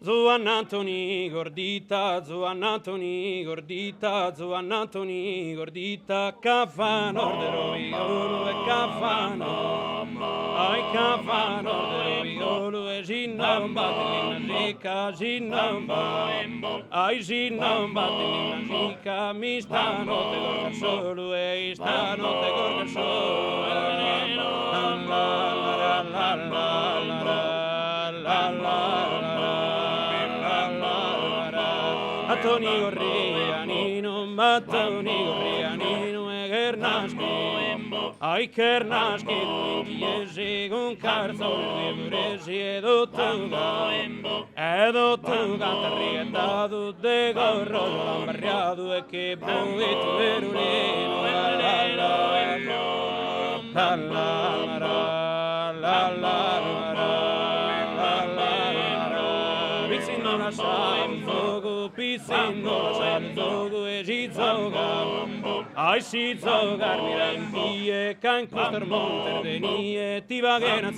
Zuannantoni gordita, Zuannantoni gordita, Zuannantoni gordita, cafano de Rovigolo e cafano, ai cafano de Rovigolo e ginnamba rica, ginnamba, ai ginnamba rica, mi stanotte gorga solo e stanotte gorga solo, la la Matoni gorrianino, matoni gorrianino e Kernaski, ai Kernaski, chiesi con carzone, presi ed ottuga, t'arrietato de gorro, lambarriato e che buito verunino, Pizzinno la salzogo, pizzinno la salzogo e gizoga, ai si zogar mirantie, can costar monterdenie, ti vagena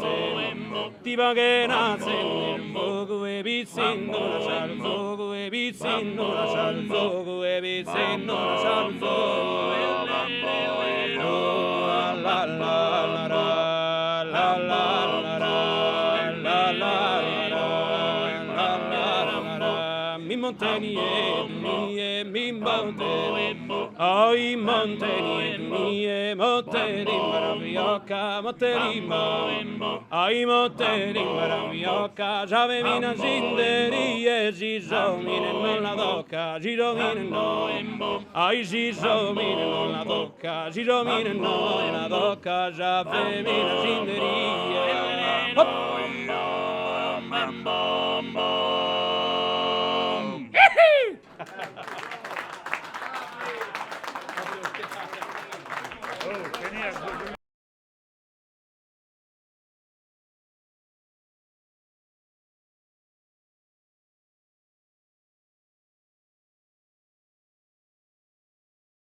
zen, fogo e pizzinno la salzogo e pizzinno la salzogo e pizzinno la salzogo la la la la la mi montenie, mi monte, ai montenie, monteri maravioca, motterima, ai motteri maravioca, giave mina zinderie, gizomine non la docca, giromine no, ai gizomine non la docca, giromine no, la docca, giave mina zinderie, hop!